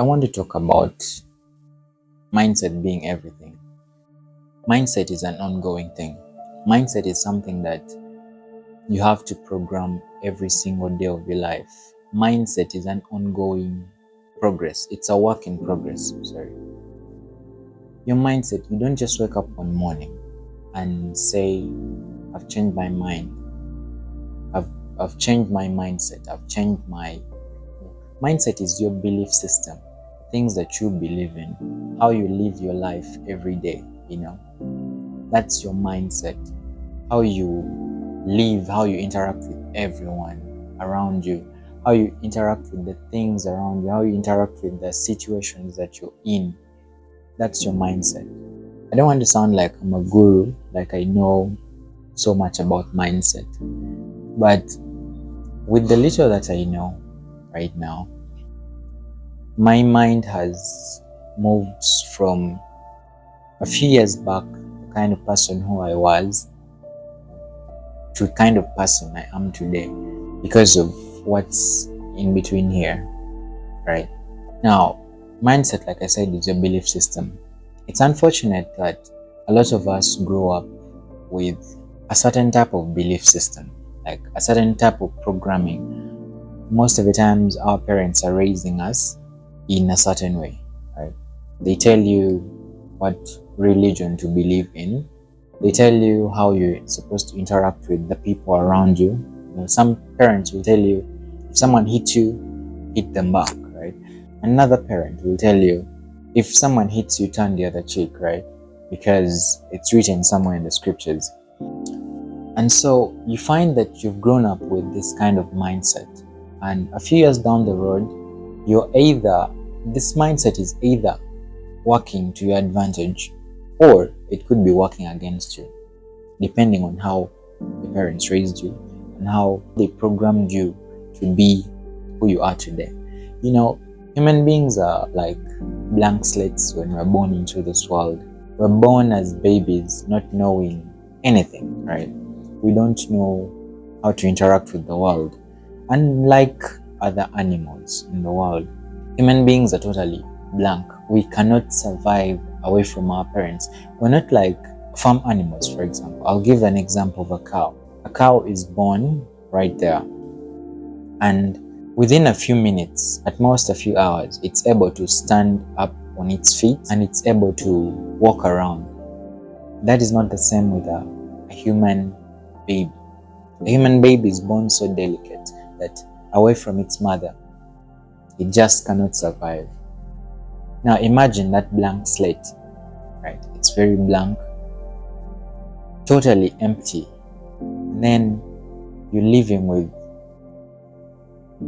I want to talk about mindset being everything. Mindset is an ongoing thing. Mindset is something that you have to program every single day of your life. Mindset is an ongoing progress. It's a work in progress. Sorry. Your mindset, you don't just wake up one morning and say, I've changed my mind. I've changed my mindset. I've changed my mindset is your belief system, things that you believe in, how you live your life every day, That's your mindset. How you live, how you interact with everyone around you, how you interact with the things around you, how you interact with the situations that you're in. That's your mindset. I don't want to sound like I'm a guru, like I know so much about mindset. But with the little that I know right now, my mind has moved from a few years back, the kind of person who I was, to the kind of person I am today because of what's in between here, right? Now, mindset, like I said, is your belief system. It's unfortunate that a lot of us grow up with a certain type of belief system, like a certain type of programming. Most of the times, our parents are raising us in a certain way, right? They tell you what religion to believe in. They tell you how you're supposed to interact with the people around you. Some parents will tell you, if someone hits you, hit them back, right? Another parent will tell you, if someone hits you, turn the other cheek, right? Because it's written somewhere in the scriptures. And so you find that you've grown up with this kind of mindset. And a few years down the road, this mindset is either working to your advantage or it could be working against you, depending on how your parents raised you and how they programmed you to be who you are today. Human beings are like blank slates when we're born into this world. We're born as babies not knowing anything, right? We don't know how to interact with the world. Unlike other animals in the world, human beings are totally blank. We cannot survive away from our parents. We're not like farm animals, for example. I'll give an example of a cow. A cow is born right there, and within a few minutes, at most a few hours, it's able to stand up on its feet and it's able to walk around. That is not the same with a human baby. A human baby is born so delicate that away from its mother, it just cannot survive. Now imagine that blank slate, right? It's very blank, totally empty. And then you're living with,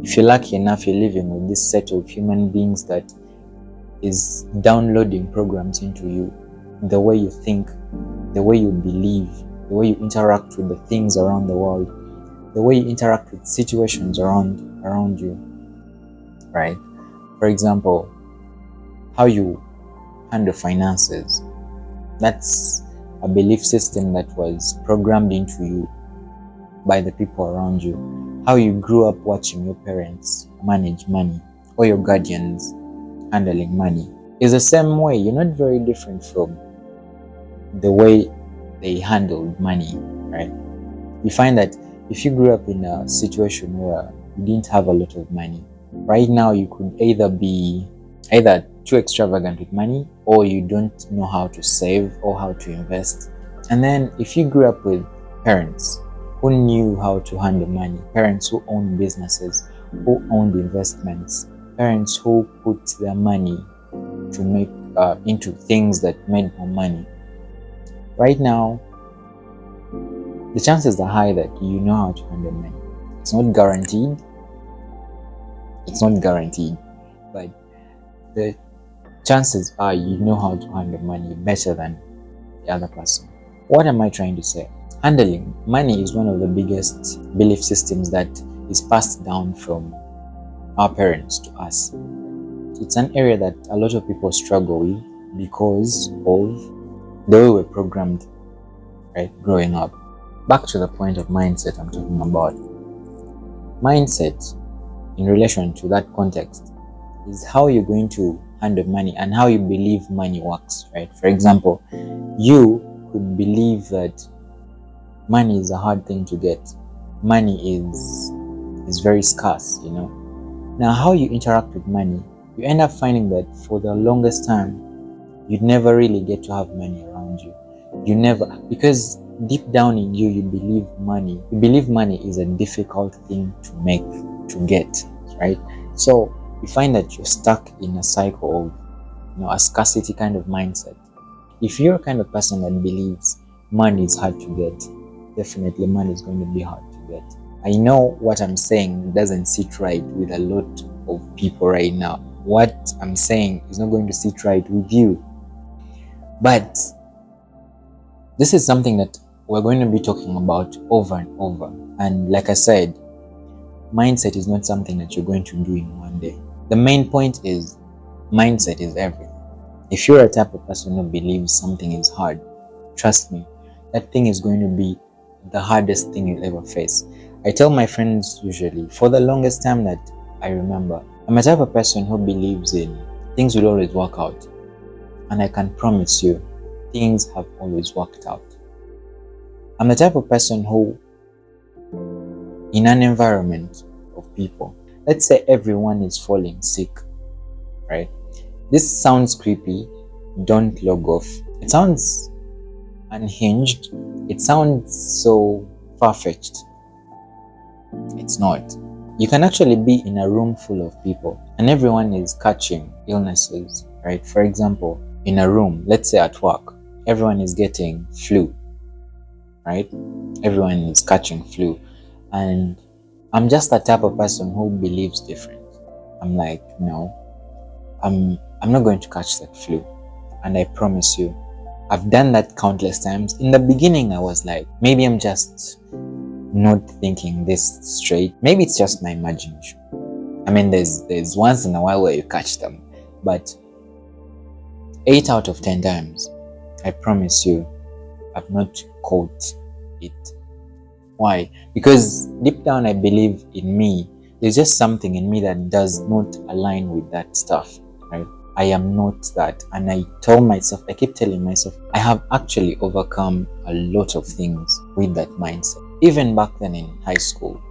if you're lucky enough, you're living with this set of human beings that is downloading programs into you. The way you think, the way you believe, the way you interact with the things around the world, the way you interact with situations around you, right? For example, how you handle finances. That's a belief system that was programmed into you by the people around you. How you grew up watching your parents manage money or your guardians handling money is the same way. You're not very different from the way they handled money, right? You find that if you grew up in a situation where you didn't have a lot of money, right now you could either be too extravagant with money, or you don't know how to save or how to invest. And then if you grew up with parents who knew how to handle money, parents who owned businesses, who owned investments, parents who put their money to make into things that made more money, right now the chances are high that you know how to handle money. It's not guaranteed, but the chances are you know how to handle money better than the other person. What am I trying to say? Handling money is one of the biggest belief systems that is passed down from our parents to us. It's an area that a lot of people struggle with because of the way we're programmed, right, growing up. Back to the point of mindset I'm talking about. Mindset, in relation to that context, is how you're going to handle money and how you believe money works, right? For example, you could believe that money is a hard thing to get. Money is very scarce, you know. Now, how you interact with money, you end up finding that for the longest time, you'd never really get to have money around you. You never, because deep down in you, you believe money is a difficult thing to make, to get, right? So you find that you're stuck in a cycle of, a scarcity kind of mindset. If you're a kind of person that believes money is hard to get, definitely money is going to be hard to get. I know what I'm saying doesn't sit right with a lot of people right now. What I'm saying is not going to sit right with you. But this is something that we're going to be talking about over and over. And like I said, mindset is not something that you're going to do in one day. The main point is mindset is everything. If you're a type of person who believes something is hard, trust me, that thing is going to be the hardest thing you'll ever face. I tell my friends usually, for the longest time that I remember, I'm a type of person who believes in things will always work out. And I can promise you, things have always worked out. I'm the type of person who, in an environment of people, let's say everyone is falling sick, right? This sounds creepy, don't log off. It sounds unhinged, it sounds so far-fetched. It's not. You can actually be in a room full of people and everyone is catching illnesses, right? For example, in a room, let's say at work, everyone is getting flu, right? Everyone is catching flu. And I'm just the type of person who believes different. I'm like, no, I'm not going to catch that flu. And I promise you, I've done that countless times. In the beginning, I was like, maybe I'm just not thinking this straight. Maybe it's just my imagination. I mean, there's once in a while where you catch them, but 8 out of 10 times, I promise you, I've not caught it. Why? Because deep down, I believe in me. There's just something in me that does not align with that stuff, right? I am not that. And I keep telling myself, I have actually overcome a lot of things with that mindset. Even back then in high school,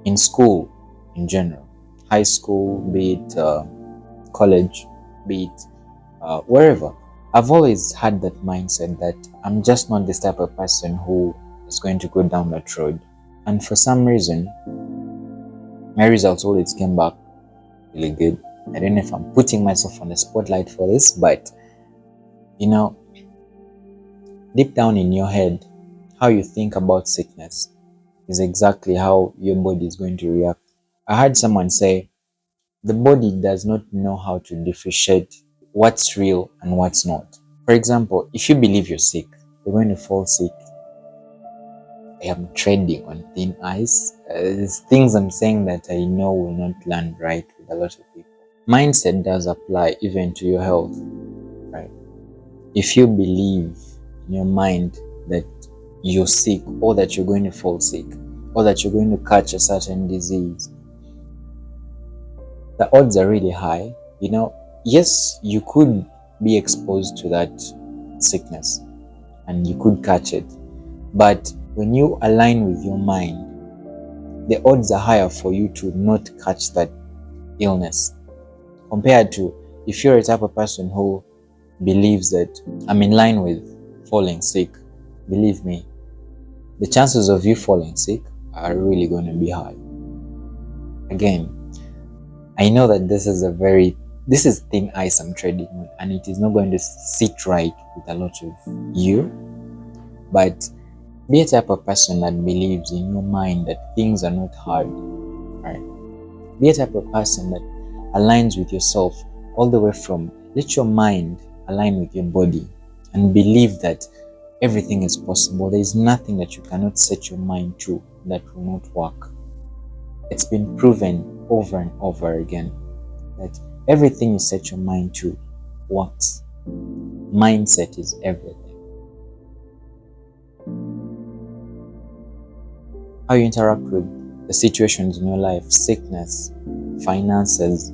in school in general, high school, be it college, be it wherever, I've always had that mindset that I'm just not this type of person who is going to go down that road. And for some reason, my results always came back really good. I don't know if I'm putting myself on the spotlight for this, but deep down in your head, how you think about sickness is exactly how your body is going to react. I heard someone say, the body does not know how to differentiate what's real and what's not. For example, if you believe you're sick, you're going to fall sick. I am treading on thin ice. There's things I'm saying that I know will not land right with a lot of people. Mindset does apply even to your health, right? If you believe in your mind that you're sick or that you're going to fall sick or that you're going to catch a certain disease, the odds are really high. Yes, you could be exposed to that sickness and you could catch it. But when you align with your mind, the odds are higher for you to not catch that illness compared to if you're a type of person who believes that I'm in line with falling sick. Believe me, the chances of you falling sick are really going to be high. Again, I know that this is thin ice I'm treading on, and it is not going to sit right with a lot of you, but be a type of person that believes in your mind that things are not hard, right? Be a type of person that aligns with yourself all the way from let your mind align with your body and believe that everything is possible. There is nothing that you cannot set your mind to that will not work. It's been proven over and over again that everything you set your mind to works. Mindset is everything. How you interact with the situations in your life, sickness, finances,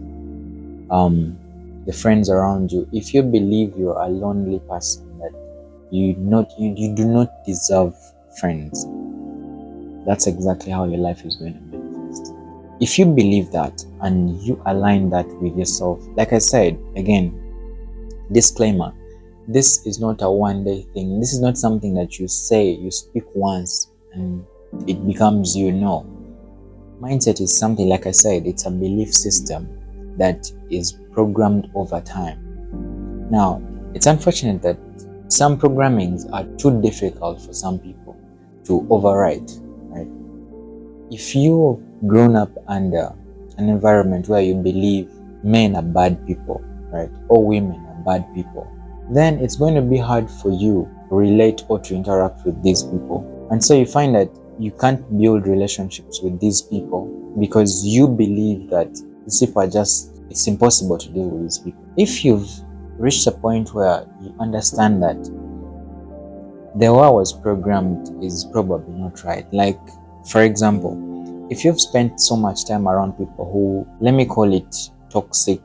the friends around you, if you believe you're a lonely person, that you do not deserve friends, that's exactly how your life is going to manifest. If you believe that and you align that with yourself, like I said again, disclaimer, this is not a one-day thing. This is not something that you say, you speak once and it becomes you. No. Mindset is something, like I said, it's a belief system that is programmed over time. Now, it's unfortunate that some programmings are too difficult for some people to override, right? If you've grown up under an environment where you believe men are bad people, right, or women are bad people, then it's going to be hard for you to relate or to interact with these people. And so you find that you can't build relationships with these people because you believe that these people are just, it's impossible to deal with these people. If you've reached a point where you understand that the way I was programmed is probably not right. Like, for example, if you've spent so much time around people who, let me call it toxic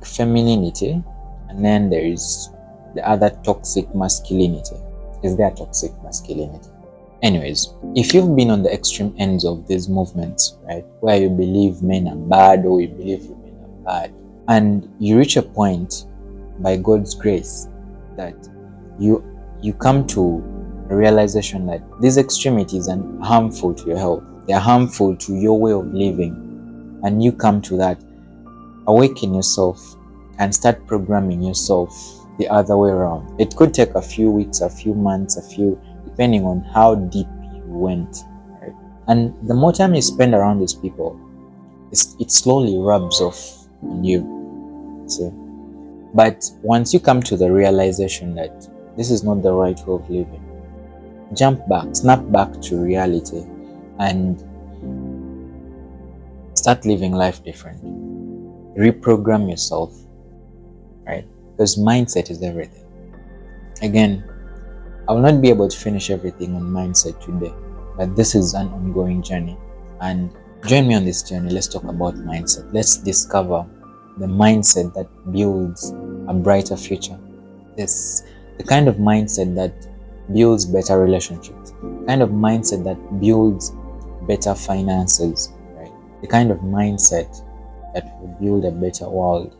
femininity, and then there is the other toxic masculinity. Is there toxic masculinity? Anyways, if you've been on the extreme ends of these movements, right, where you believe men are bad or you believe women are bad, and you reach a point by God's grace that you come to a realization that these extremities are harmful to your health, they are harmful to your way of living, and you come to that, awaken yourself and start programming yourself the other way around. It could take a few weeks, a few months, depending on how deep you went, right? And the more time you spend around these people, it slowly rubs off on you. See? But once you come to the realization that this is not the right way of living, jump back, snap back to reality, and start living life different. Reprogram yourself, right? Because mindset is everything. Again, I will not be able to finish everything on mindset today, but this is an ongoing journey. And join me on this journey. Let's talk about mindset. Let's discover the mindset that builds a brighter future. This, the kind of mindset that builds better relationships, the kind of mindset that builds better finances, right? The kind of mindset that will build a better world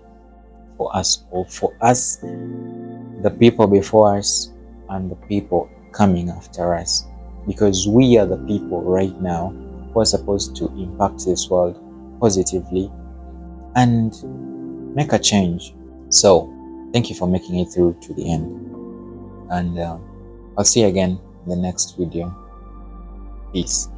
for us, or for us, the people before us, and the people coming after us. Because we are the people right now who are supposed to impact this world positively and make a change. So, thank you for making it through to the end. And I'll see you again in the next video. Peace.